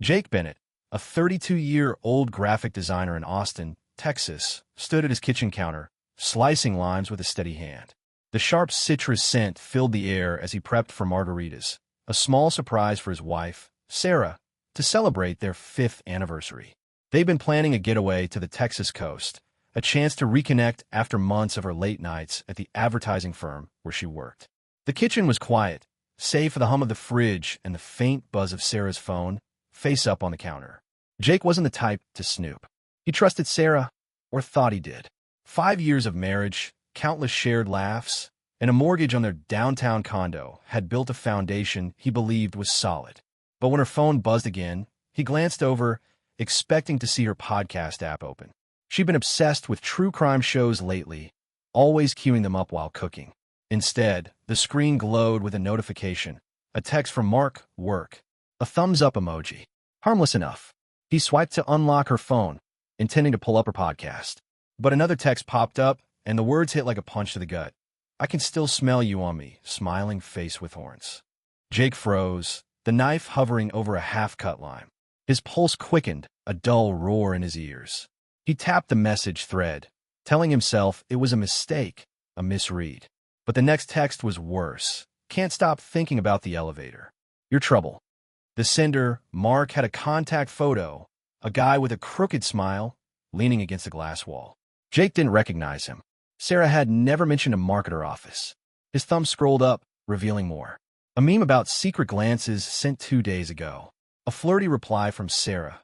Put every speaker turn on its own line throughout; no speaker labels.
Jake Bennett, a 32-year-old graphic designer in Austin, Texas, stood at his kitchen counter, slicing limes with a steady hand. The sharp citrus scent filled the air as he prepped for margaritas, a small surprise for his wife, Sarah, to celebrate their 5th anniversary. They'd been planning a getaway to the Texas coast, a chance to reconnect after months of her late nights at the advertising firm where she worked. The kitchen was quiet, save for the hum of the fridge and the faint buzz of Sarah's phone, face up on the counter. Jake wasn't the type to snoop. He trusted Sarah, or thought he did. 5 years of marriage, countless shared laughs, and a mortgage on their downtown condo had built a foundation he believed was solid. But when her phone buzzed again, he glanced over, expecting to see her podcast app open. She'd been obsessed with true crime shows lately, always queuing them up while cooking. Instead, the screen glowed with a notification, a text from Mark, work, a thumbs-up emoji. Harmless enough. He swiped to unlock her phone, intending to pull up her podcast. But another text popped up, and the words hit like a punch to the gut. I can still smell you on me, smiling face with horns. Jake froze, the knife hovering over a half-cut lime. His pulse quickened, a dull roar in his ears. He tapped the message thread, telling himself it was a mistake, a misread. But the next text was worse. Can't stop thinking about the elevator. Your trouble. The sender, Mark, had a contact photo, a guy with a crooked smile, leaning against a glass wall. Jake didn't recognize him. Sarah had never mentioned a Mark at her office. His thumb scrolled up, revealing more. A meme about secret glances sent 2 days ago. A flirty reply from Sarah.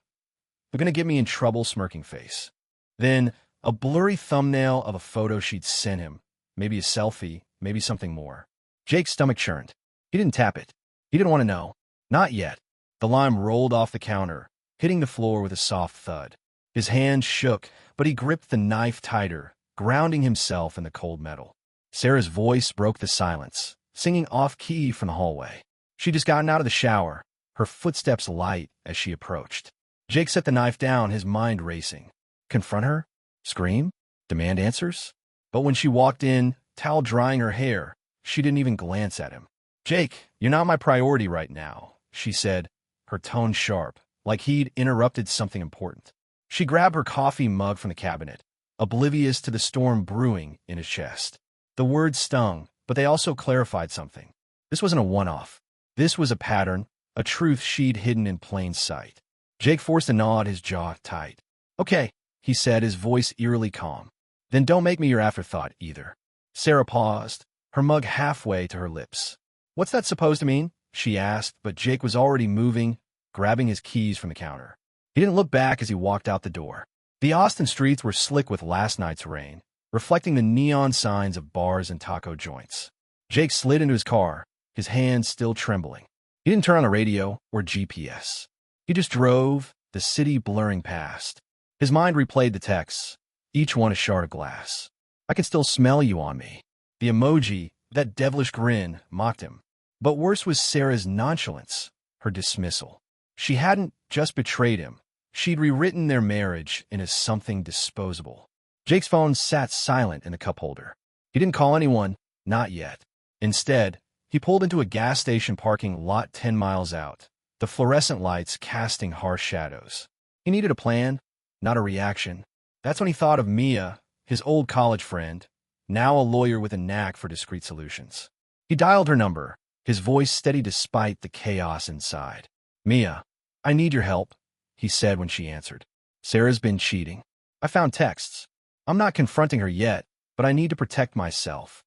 They're gonna get me in trouble, smirking face. Then, a blurry thumbnail of a photo she'd sent him. Maybe a selfie, maybe something more. Jake's stomach churned. He didn't tap it. He didn't want to know. Not yet. The lime rolled off the counter, hitting the floor with a soft thud. His hand shook, but he gripped the knife tighter, grounding himself in the cold metal. Sarah's voice broke the silence, singing off-key from the hallway. She'd just gotten out of the shower, her footsteps light as she approached. Jake set the knife down, his mind racing. Confront her? Scream? Demand answers? But when she walked in, towel drying her hair, she didn't even glance at him. Jake, you're not my priority right now, she said, her tone sharp, like he'd interrupted something important. She grabbed her coffee mug from the cabinet, oblivious to the storm brewing in his chest. The words stung, but they also clarified something. This wasn't a one-off. This was a pattern, a truth she'd hidden in plain sight. Jake forced a nod, his jaw tight. Okay, he said, his voice eerily calm. Then don't make me your afterthought either. Sarah paused, her mug halfway to her lips. What's that supposed to mean? She asked, but Jake was already moving, grabbing his keys from the counter. He didn't look back as he walked out the door. The Austin streets were slick with last night's rain, reflecting the neon signs of bars and taco joints. Jake slid into his car, his hands still trembling. He didn't turn on the radio or GPS. He just drove, the city blurring past. His mind replayed the texts, each one a shard of glass. I can still smell you on me. The emoji, that devilish grin, mocked him. But worse was Sarah's nonchalance, her dismissal. She hadn't just betrayed him. She'd rewritten their marriage into something disposable. Jake's phone sat silent in the cup holder. He didn't call anyone, not yet. Instead, he pulled into a gas station parking lot 10 miles out, the fluorescent lights casting harsh shadows. He needed a plan, not a reaction. That's when he thought of Mia, his old college friend, now a lawyer with a knack for discreet solutions. He dialed her number, his voice steady despite the chaos inside. Mia, I need your help, he said when she answered. Sarah's been cheating. I found texts. I'm not confronting her yet, but I need to protect myself.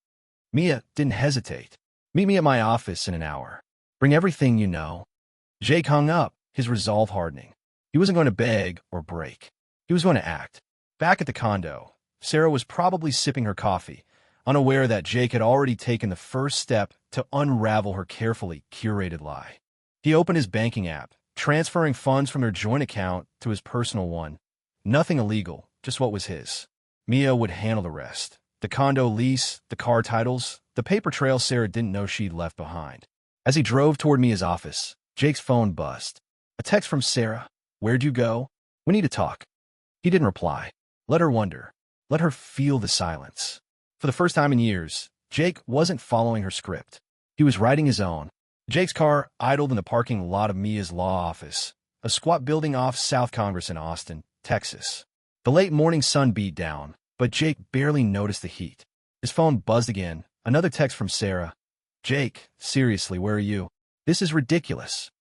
Mia didn't hesitate. Meet me at my office in an hour. Bring everything you know. Jake hung up, his resolve hardening. He wasn't going to beg or break. He was going to act. Back at the condo, Sarah was probably sipping her coffee, unaware that Jake had already taken the first step to unravel her carefully curated lie. He opened his banking app, transferring funds from their joint account to his personal one. Nothing illegal, just what was his. Mia would handle the rest. The condo lease, the car titles, the paper trail Sarah didn't know she'd left behind. As he drove toward Mia's office, Jake's phone buzzed. A text from Sarah. Where'd you go? We need to talk. He didn't reply. Let her wonder. Let her feel the silence. For the first time in years, Jake wasn't following her script. He was writing his own. Jake's car idled in the parking lot of Mia's law office, a squat building off South Congress in Austin, Texas. The late morning sun beat down, but Jake barely noticed the heat. His phone buzzed again, another text from Sarah. "Jake, seriously, where are you? This is ridiculous."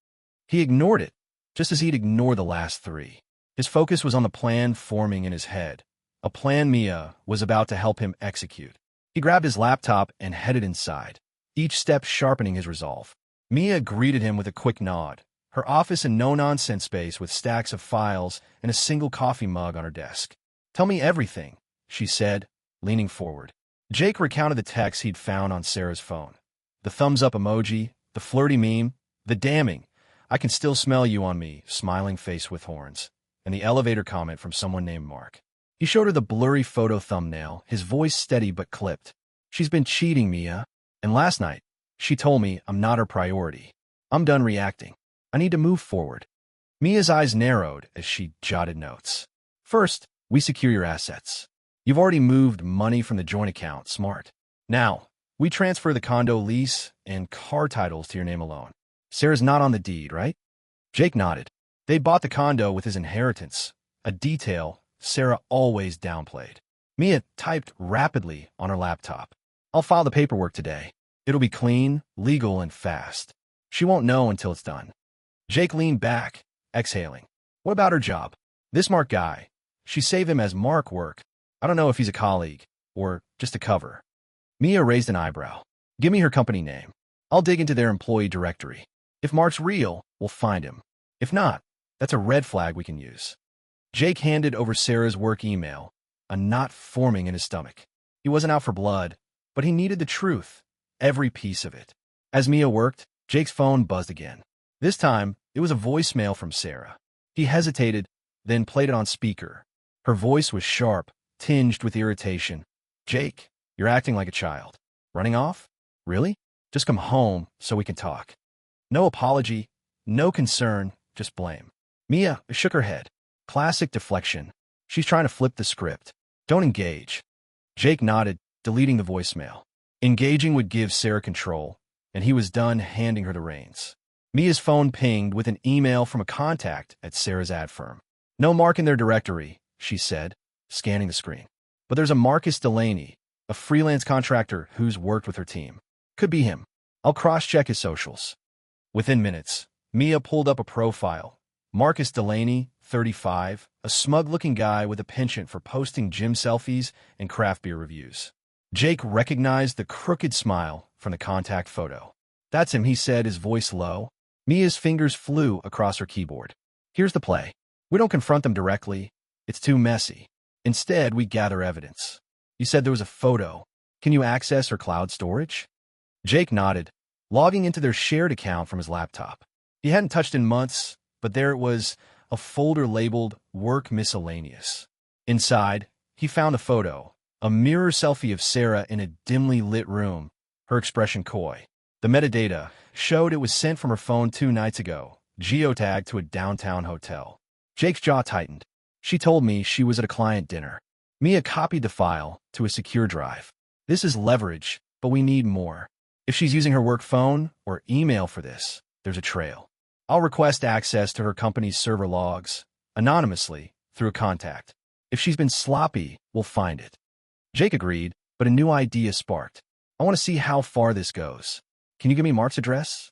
He ignored it, just as he'd ignored the last three. His focus was on the plan forming in his head, a plan Mia was about to help him execute. He grabbed his laptop and headed inside, each step sharpening his resolve. Mia greeted him with a quick nod, her office a no-nonsense space with stacks of files and a single coffee mug on her desk. "Tell me everything," she said, leaning forward. Jake recounted the texts he'd found on Sarah's phone. The thumbs-up emoji, the flirty meme, the damning, "I can still smell you on me," smiling face with horns, and the elevator comment from someone named Mark. He showed her the blurry photo thumbnail, his voice steady but clipped. "She's been cheating, Mia. And last night, she told me I'm not her priority. I'm done reacting. I need to move forward." Mia's eyes narrowed as she jotted notes. "First, we secure your assets. You've already moved money from the joint account, smart. Now, we transfer the condo lease and car titles to your name alone. Sarah's not on the deed, right?" Jake nodded. They bought the condo with his inheritance, a detail Sarah always downplayed. Mia typed rapidly on her laptop. "I'll file the paperwork today. It'll be clean, legal, and fast. She won't know until it's done." Jake leaned back, exhaling. "What about her job? This Mark guy. She saved him as Mark work. I don't know if he's a colleague or just a cover." Mia raised an eyebrow. "Give me her company name. I'll dig into their employee directory. If Mark's real, we'll find him. If not, that's a red flag we can use." Jake handed over Sarah's work email, a knot forming in his stomach. He wasn't out for blood, but he needed the truth, every piece of it. As Mia worked, Jake's phone buzzed again. This time, it was a voicemail from Sarah. He hesitated, then played it on speaker. Her voice was sharp, tinged with irritation. "Jake, you're acting like a child. Running off? Really? Just come home so we can talk." No apology, no concern, just blame. Mia shook her head. Classic deflection. She's trying to flip the script. "Don't engage." Jake nodded, deleting the voicemail. Engaging would give Sarah control, and he was done handing her the reins. Mia's phone pinged with an email from a contact at Sarah's ad firm. "No Mark in their directory," she said, scanning the screen. "But there's a Marcus Delaney, a freelance contractor who's worked with her team. Could be him. I'll cross-check his socials." Within minutes, Mia pulled up a profile. Marcus Delaney, 35, a smug-looking guy with a penchant for posting gym selfies and craft beer reviews. Jake recognized the crooked smile from the contact photo. "That's him," he said, his voice low. Mia's fingers flew across her keyboard. "Here's the play. We don't confront them directly. It's too messy. Instead, we gather evidence. You said there was a photo. Can you access her cloud storage?" Jake nodded, logging into their shared account from his laptop. He hadn't touched in months, but there it was, a folder labeled Work Miscellaneous. Inside, he found a photo, a mirror selfie of Sarah in a dimly lit room, her expression coy. The metadata showed it was sent from her phone 2 nights ago, geotagged to a downtown hotel. Jake's jaw tightened. "She told me she was at a client dinner." Mia copied the file to a secure drive. "This is leverage, but we need more. If she's using her work phone or email for this, there's a trail. I'll request access to her company's server logs, anonymously, through a contact. If she's been sloppy, we'll find it." Jake agreed, but a new idea sparked. "I want to see how far this goes. Can you give me Mark's address?"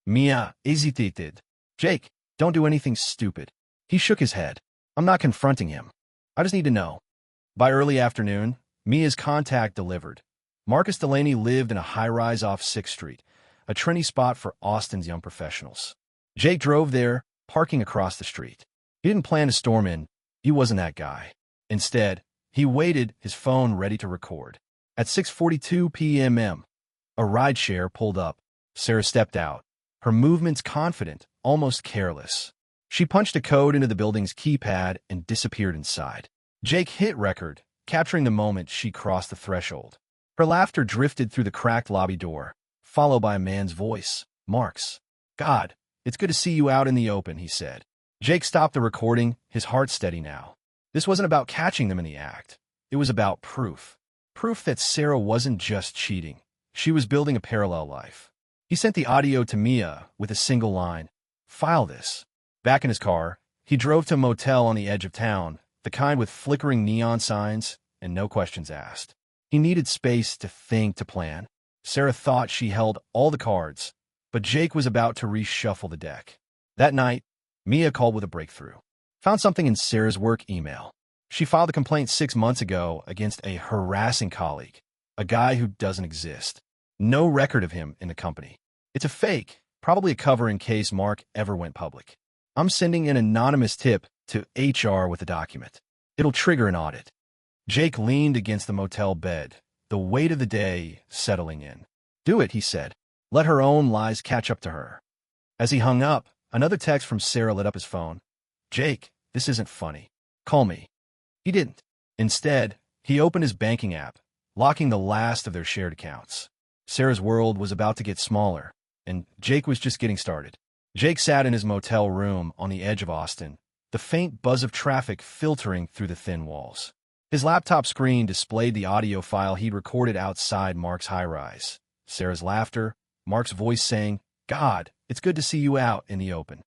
Mia hesitated. "Jake, don't do anything stupid." He shook his head. "I'm not confronting him. I just need to know." By early afternoon, Mia's contact delivered. Marcus Delaney lived in a high-rise off 6th Street, a trendy spot for Austin's young professionals. Jake drove there, parking across the street. He didn't plan to storm in. He wasn't that guy. Instead, he waited, his phone ready to record. At 6:42 p.m., a rideshare pulled up. Sarah stepped out, her movements confident, almost careless. She punched a code into the building's keypad and disappeared inside. Jake hit record, capturing the moment she crossed the threshold. Her laughter drifted through the cracked lobby door, followed by a man's voice. "Marks. God, it's good to see you out in the open," he said. Jake stopped the recording, his heart steady now. This wasn't about catching them in the act. It was about proof. Proof that Sarah wasn't just cheating. She was building a parallel life. He sent the audio to Mia with a single line. "File this. Back in his car, he drove to a motel on the edge of town, the kind with flickering neon signs and no questions asked. He needed space to think, to plan. Sarah thought she held all the cards, but Jake was about to reshuffle the deck. That night, Mia called with a breakthrough. Found something in Sarah's work email. She filed a complaint 6 months ago against a harassing colleague, a guy who doesn't exist. No record of him in the company. It's a fake, probably a cover in case Mark ever went public. I'm sending an anonymous tip to HR with the document. It'll trigger an audit. Jake leaned against the motel bed, the weight of the day settling in. Do it, he said. Let her own lies catch up to her. As he hung up, another text from Sarah lit up his phone. Jake, this isn't funny. Call me. He didn't. Instead, he opened his banking app, locking the last of their shared accounts. Sarah's world was about to get smaller, and Jake was just getting started. Jake sat in his motel room on the edge of Austin, the faint buzz of traffic filtering through the thin walls. His laptop screen displayed the audio file he'd recorded outside Mark's high-rise. Sarah's laughter, Mark's voice saying, God, it's good to see you out in the open.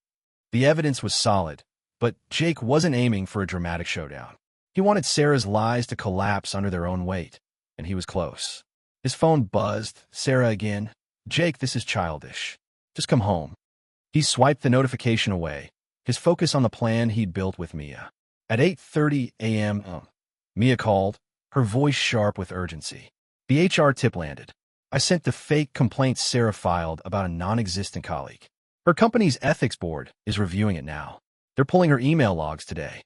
The evidence was solid, but Jake wasn't aiming for a dramatic showdown. He wanted Sarah's lies to collapse under their own weight, and he was close. His phone buzzed. Sarah again. Jake, this is childish. Just come home. He swiped the notification away, his focus on the plan he'd built with Mia. At 8:30 a.m., Mia called, her voice sharp with urgency. The HR tip landed. I sent the fake complaint Sarah filed about a non-existent colleague. Her company's ethics board is reviewing it now. They're pulling her email logs today.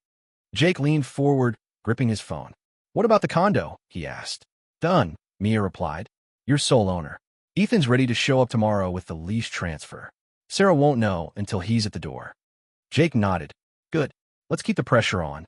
Jake leaned forward, gripping his phone. What about the condo? He asked. Done, Mia replied. You're sole owner. Ethan's ready to show up tomorrow with the lease transfer. Sarah won't know until he's at the door. Jake nodded. Good. Let's keep the pressure on.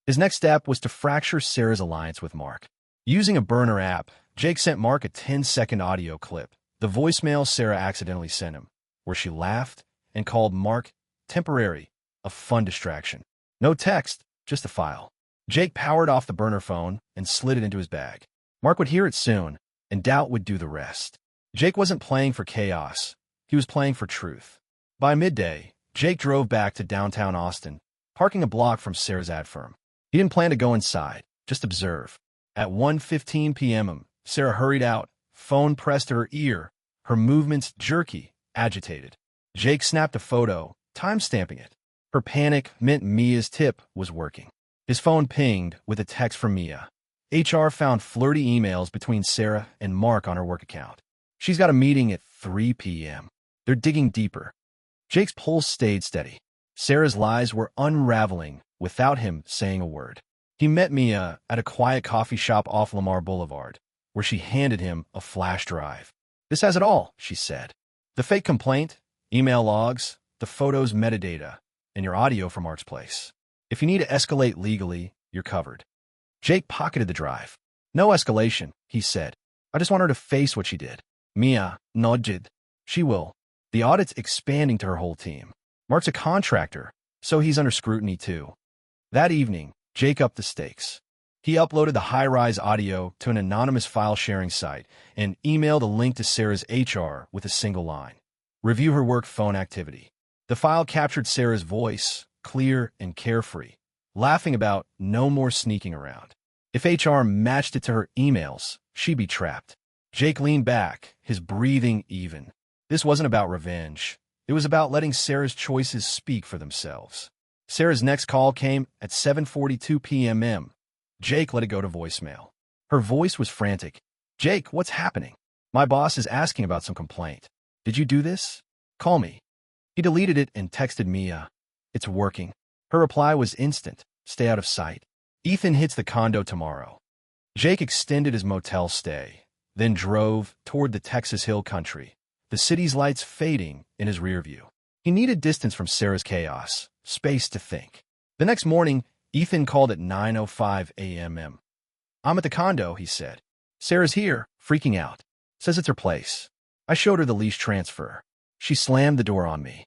His next step was to fracture Sarah's alliance with Mark. Using a burner app, Jake sent Mark a 10-second audio clip, the voicemail Sarah accidentally sent him, where she laughed and called Mark temporary, a fun distraction. No text, just a file. Jake powered off the burner phone and slid it into his bag. Mark would hear it soon, and doubt would do the rest. Jake wasn't playing for chaos. He was playing for truth. By midday, Jake drove back to downtown Austin, parking a block from Sarah's ad firm. He didn't plan to go inside, just observe. At 1:15 p.m., Sarah hurried out, phone pressed to her ear, her movements jerky, agitated. Jake snapped a photo, time-stamping it. Her panic meant Mia's tip was working. His phone pinged with a text from Mia. HR found flirty emails between Sarah and Mark on her work account. She's got a meeting at 3 p.m. They're digging deeper. Jake's pulse stayed steady. Sarah's lies were unraveling without him saying a word. He met Mia at a quiet coffee shop off Lamar Boulevard, where she handed him a flash drive. This has it all, she said. The fake complaint, email logs, the photos metadata, and your audio from Mark's place. If you need to escalate legally, you're covered. Jake pocketed the drive. No escalation, he said. I just want her to face what she did. Mia nodded. She will. The audit's expanding to her whole team. Mark's a contractor, so he's under scrutiny too. That evening, Jake upped the stakes. He uploaded the high-rise audio to an anonymous file-sharing site and emailed a link to Sarah's HR with a single line. Review her work phone activity. The file captured Sarah's voice, clear and carefree, laughing about no more sneaking around. If HR matched it to her emails, she'd be trapped. Jake leaned back, his breathing even. This wasn't about revenge. It was about letting Sarah's choices speak for themselves. Sarah's next call came at 7:42 p.m. Jake let it go to voicemail. Her voice was frantic. Jake, what's happening? My boss is asking about some complaint. Did you do this? Call me. He deleted it and texted Mia. It's working. Her reply was instant. Stay out of sight. Ethan hits the condo tomorrow. Jake extended his motel stay, then drove toward the Texas Hill Country, the city's lights fading in his rear view. He needed distance from Sarah's chaos, space to think. The next morning, Ethan called at 9:05 a.m. I'm at the condo, he said. Sarah's here, freaking out. Says it's her place. I showed her the lease transfer. She slammed the door on me.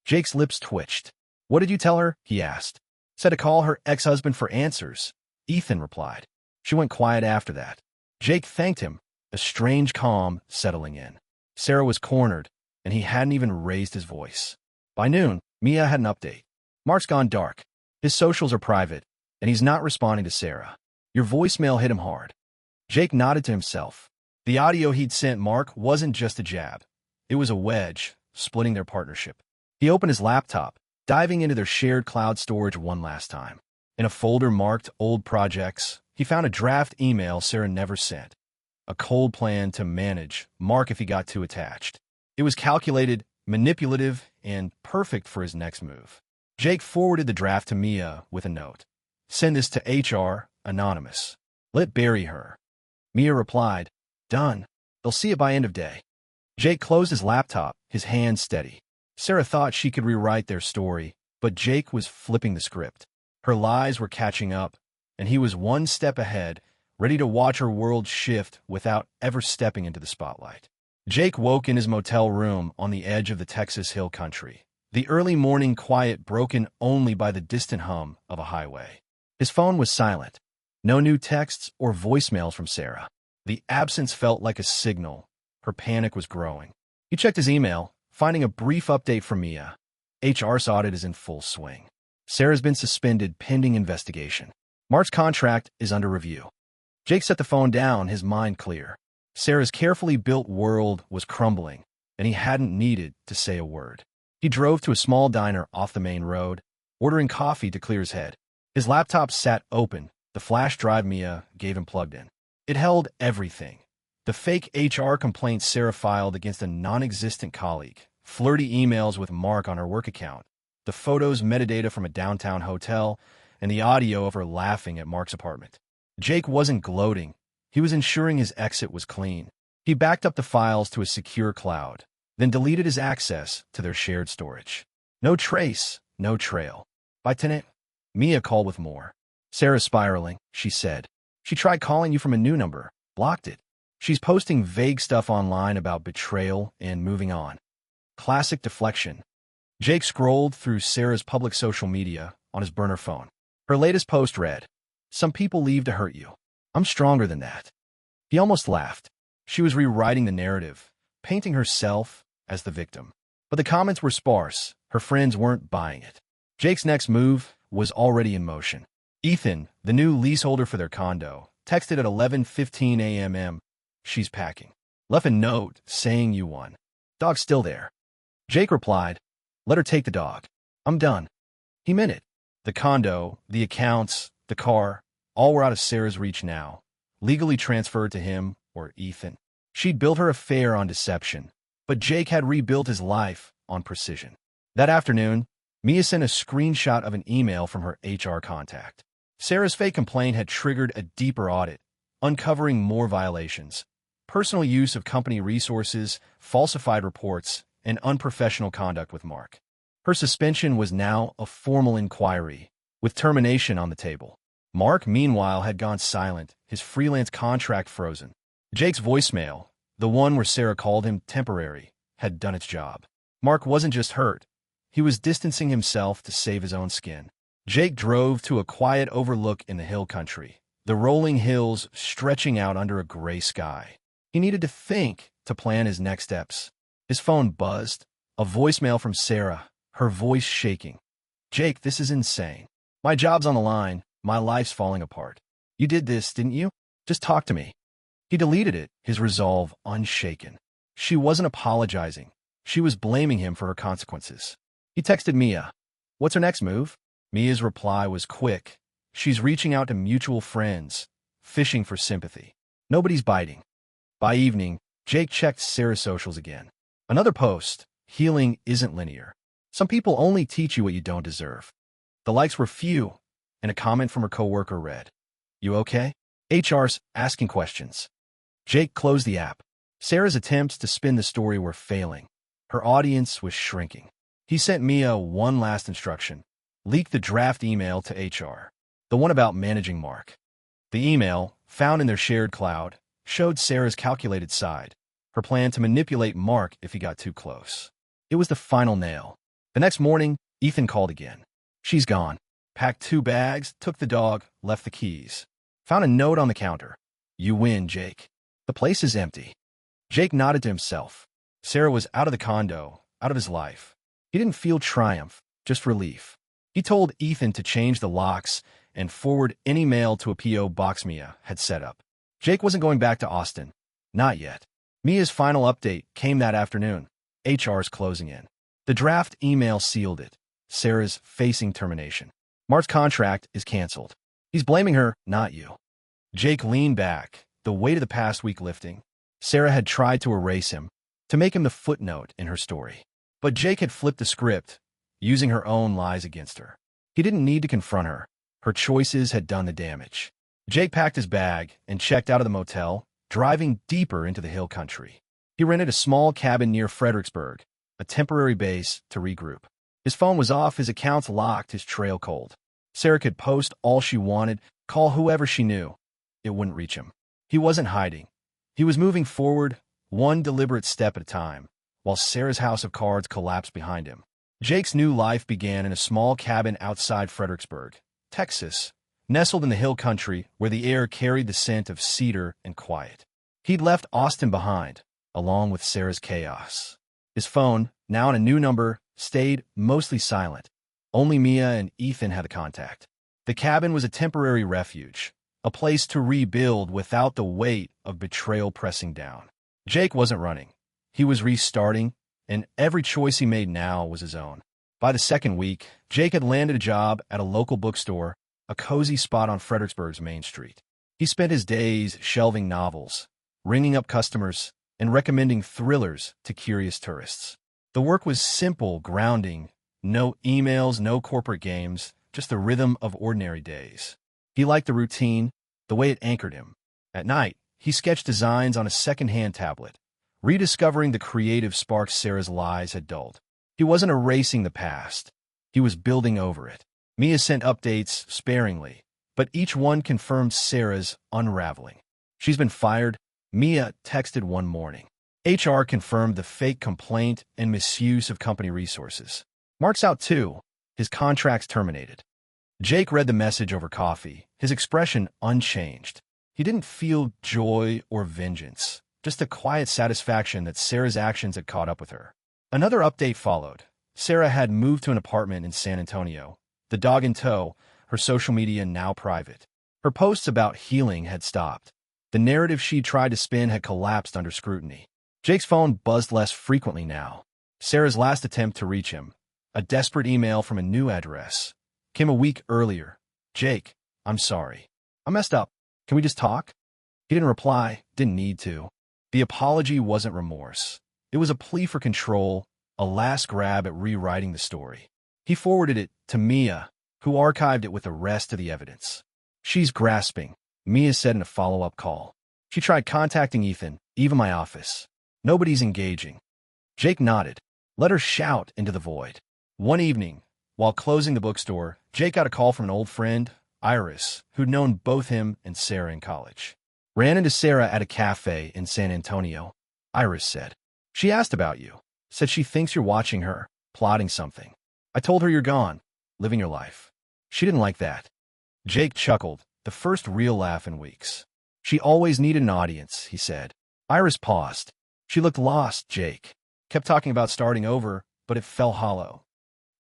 Jake's lips twitched. What did you tell her? He asked. Said to call her ex-husband for answers. Ethan replied. She went quiet after that. Jake thanked him, a strange calm settling in. Sarah was cornered, and he hadn't even raised his voice. By noon, Mia had an update. Mark's gone dark. His socials are private, and he's not responding to Sarah. Your voicemail hit him hard. Jake nodded to himself. The audio he'd sent Mark wasn't just a jab. It was a wedge, splitting their partnership. He opened his laptop, diving into their shared cloud storage one last time. In a folder marked Old Projects, he found a draft email Sarah never sent. A cold plan to manage Mark if he got too attached. It was calculated, manipulative, and perfect for his next move. Jake forwarded the draft to Mia with a note. Send this to HR, anonymous. Let bury her. Mia replied, done. They'll see it by end of day. Jake closed his laptop, his hands steady. Sarah thought she could rewrite their story, but Jake was flipping the script. Her lies were catching up, and he was one step ahead, ready to watch her world shift without ever stepping into the spotlight. Jake woke in his motel room on the edge of the Texas hill country, the early morning quiet broken only by the distant hum of a highway. His phone was silent. No new texts or voicemails from Sarah. The absence felt like a signal. Her panic was growing. He checked his email, finding a brief update from Mia. HR's audit is in full swing. Sarah's been suspended pending investigation. Mark's contract is under review. Jake set the phone down, his mind clear. Sarah's carefully built world was crumbling, and he hadn't needed to say a word. He drove to a small diner off the main road, ordering coffee to clear his head. His laptop sat open, the flash drive Mia gave him plugged in. It held everything. The fake HR complaints Sarah filed against a non-existent colleague, flirty emails with Mark on her work account, the photos metadata from a downtown hotel, and the audio of her laughing at Mark's apartment. Jake wasn't gloating. He was ensuring his exit was clean. He backed up the files to a secure cloud, then deleted his access to their shared storage. No trace, no trail. By 10 a.m., Mia called with more. Sarah's spiraling, she said. She tried calling you from a new number, blocked it. She's posting vague stuff online about betrayal and moving on. Classic deflection. Jake scrolled through Sarah's public social media on his burner phone. Her latest post read, "Some people leave to hurt you. I'm stronger than that." He almost laughed. She was rewriting the narrative, painting herself as the victim. But the comments were sparse. Her friends weren't buying it. Jake's next move was already in motion. Ethan, the new leaseholder for their condo, texted at 11:15 a.m. "She's packing." Left a note saying you won. "Dog's still there." Jake replied, "Let her take the dog. I'm done." He meant it. The condo, the accounts, the car, all were out of Sarah's reach now, legally transferred to him or Ethan. She'd built her affair on deception, but Jake had rebuilt his life on precision. That afternoon, Mia sent a screenshot of an email from her HR contact. Sarah's fake complaint had triggered a deeper audit, uncovering more violations. Personal use of company resources, falsified reports, and unprofessional conduct with Mark. Her suspension was now a formal inquiry, with termination on the table. Mark, meanwhile, had gone silent, his freelance contract frozen. Jake's voicemail, the one where Sarah called him temporary, had done its job. Mark wasn't just hurt. He was distancing himself to save his own skin. Jake drove to a quiet overlook in the hill country, the rolling hills stretching out under a gray sky. He needed to think, to plan his next steps. His phone buzzed, a voicemail from Sarah, her voice shaking. "Jake, this is insane. My job's on the line. My life's falling apart. You did this, didn't you? Just talk to me." He deleted it, his resolve unshaken. She wasn't apologizing. She was blaming him for her consequences. He texted Mia. "What's her next move?" Mia's reply was quick. "She's reaching out to mutual friends, fishing for sympathy. Nobody's biting." By evening, Jake checked Sarah's socials again. Another post. "Healing isn't linear. Some people only teach you what you don't deserve." The likes were few, and a comment from her coworker read, "You okay? HR's asking questions." Jake closed the app. Sarah's attempts to spin the story were failing. Her audience was shrinking. He sent Mia one last instruction. Leak the draft email to HR, the one about managing Mark. The email, found in their shared cloud, showed Sarah's calculated side, her plan to manipulate Mark if he got too close. It was the final nail. The next morning, Ethan called again. "She's gone. Packed 2 bags, took the dog, left the keys. Found a note on the counter. You win, Jake. The place is empty." Jake nodded to himself. Sarah was out of the condo, out of his life. He didn't feel triumph. just relief. He told Ethan to change the locks and forward any mail to a P.O. box Mia had set up. Jake wasn't going back to Austin. Not yet. Mia's final update came that afternoon. HR's closing in. The draft email sealed it. Sarah's facing termination. Mark's contract is canceled. He's blaming her, not you. Jake leaned back, the weight of the past week lifting. Sarah had tried to erase him, to make him the footnote in her story. But Jake had flipped the script, using her own lies against her. He didn't need to confront her. Her choices had done the damage. Jake packed his bag and checked out of the motel, driving deeper into the hill country. He rented a small cabin near Fredericksburg, a temporary base to regroup. His phone was off, his accounts locked, his trail cold. Sarah could post all she wanted, call whoever she knew. It wouldn't reach him. He wasn't hiding. He was moving forward, one deliberate step at a time, while Sarah's house of cards collapsed behind him. Jake's new life began in a small cabin outside Fredericksburg, Texas, nestled in the hill country where the air carried the scent of cedar and quiet. He'd left Austin behind, along with Sarah's chaos. His phone, now on a new number, stayed mostly silent. Only Mia and Ethan had the contact. The cabin was a temporary refuge, a place to rebuild without the weight of betrayal pressing down. Jake wasn't running. He was restarting, and every choice he made now was his own. By the second week, Jake had landed a job at a local bookstore, a cozy spot on Fredericksburg's Main Street. He spent his days shelving novels, ringing up customers, and recommending thrillers to curious tourists. The work was simple, grounding, no emails, no corporate games, just the rhythm of ordinary days. He liked the routine, the way it anchored him. At night, he sketched designs on a second-hand tablet, rediscovering the creative sparks Sarah's lies had dulled. He wasn't erasing the past. He was building over it. Mia sent updates sparingly, but each one confirmed Sarah's unraveling. She's been fired, Mia texted one morning. HR confirmed the fake complaint and misuse of company resources. Mark's out too. His contract's terminated. Jake read the message over coffee, his expression unchanged. He didn't feel joy or vengeance, just a quiet satisfaction that Sarah's actions had caught up with her. Another update followed. Sarah had moved to an apartment in San Antonio, the dog in tow, her social media now private. Her posts about healing had stopped. The narrative she tried to spin had collapsed under scrutiny. Jake's phone buzzed less frequently now. Sarah's last attempt to reach him, a desperate email from a new address, came a week earlier. Jake, I'm sorry. I messed up. Can we just talk? He didn't reply, didn't need to. The apology wasn't remorse. It was a plea for control, a last grab at rewriting the story. He forwarded it to Mia, who archived it with the rest of the evidence. She's grasping, Mia said in a follow-up call. She tried contacting Ethan, even my office. Nobody's engaging. Jake nodded. Let her shout into the void. One evening, while closing the bookstore, Jake got a call from an old friend, Iris, who'd known both him and Sarah in college. Ran into Sarah at a cafe in San Antonio, Iris said. She asked about you, said she thinks you're watching her, plotting something. I told her you're gone, living your life. She didn't like that. Jake chuckled, the first real laugh in weeks. She always needed an audience, he said. Iris paused. She looked lost, Jake. Kept talking about starting over, but it fell hollow.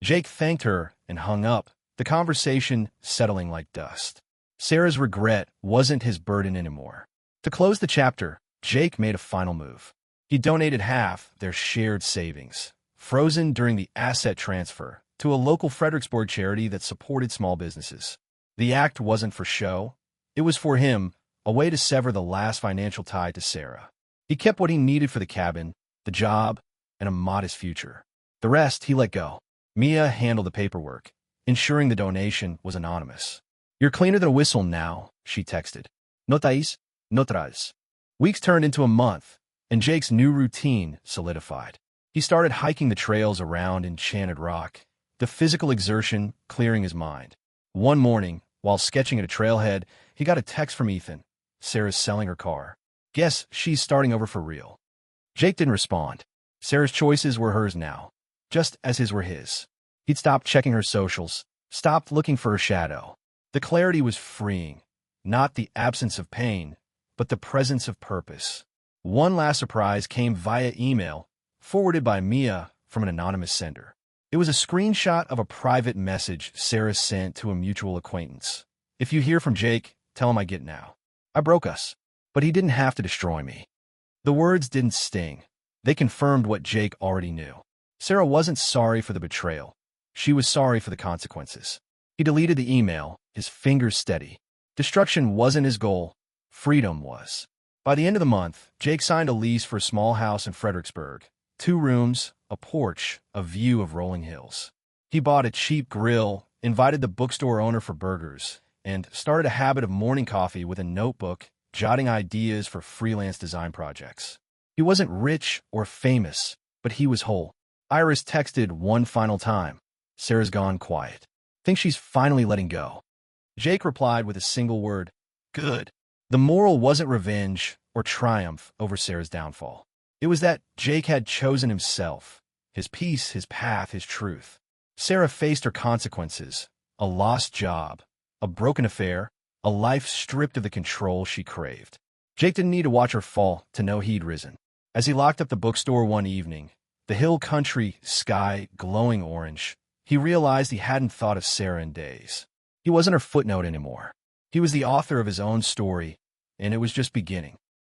Jake thanked her and hung up, the conversation settling like dust. Sarah's regret wasn't his burden anymore. To close the chapter, Jake made a final move. He donated half their shared savings, frozen during the asset transfer, to a local Fredericksburg charity that supported small businesses. The act wasn't for show. It was for him, a way to sever the last financial tie to Sarah. He kept what he needed for the cabin, the job, and a modest future. The rest he let go. Mia handled the paperwork, ensuring the donation was anonymous. You're cleaner than a whistle now, she texted. No traes, no traes. Weeks turned into a month, and Jake's new routine solidified. He started hiking the trails around Enchanted Rock, the physical exertion clearing his mind. One morning, while sketching at a trailhead, he got a text from Ethan. Sarah's selling her car. Guess she's starting over for real. Jake didn't respond. Sarah's choices were hers now, just as his were his. He'd stopped checking her socials, stopped looking for her shadow. The clarity was freeing, not the absence of pain, but the presence of purpose. One last surprise came via email, forwarded by Mia from an anonymous sender. It was a screenshot of a private message Sarah sent to a mutual acquaintance. "If you hear from Jake, tell him I get now. I broke us, but he didn't have to destroy me." The words didn't sting. They confirmed what Jake already knew. Sarah wasn't sorry for the betrayal. She was sorry for the consequences. He deleted the email, his fingers steady. Destruction wasn't his goal. Freedom was. By the end of the month, Jake signed a lease for a small house in Fredericksburg. 2 rooms, a porch, a view of rolling hills. He bought a cheap grill, invited the bookstore owner for burgers, and started a habit of morning coffee with a notebook, jotting ideas for freelance design projects. He wasn't rich or famous, but he was whole. Iris texted one final time. Sarah's gone quiet. Think she's finally letting go. Jake replied with a single word, "Good." The moral wasn't revenge or triumph over Sarah's downfall. It was that Jake had chosen himself, his peace, his path, his truth. Sarah faced her consequences, a lost job, a broken affair, a life stripped of the control she craved. Jake didn't need to watch her fall to know he'd risen. As he locked up the bookstore one evening, the hill country sky glowing orange, he realized he hadn't thought of Sarah in days. He wasn't her footnote anymore. He was the author of his own story, and it was just beginning.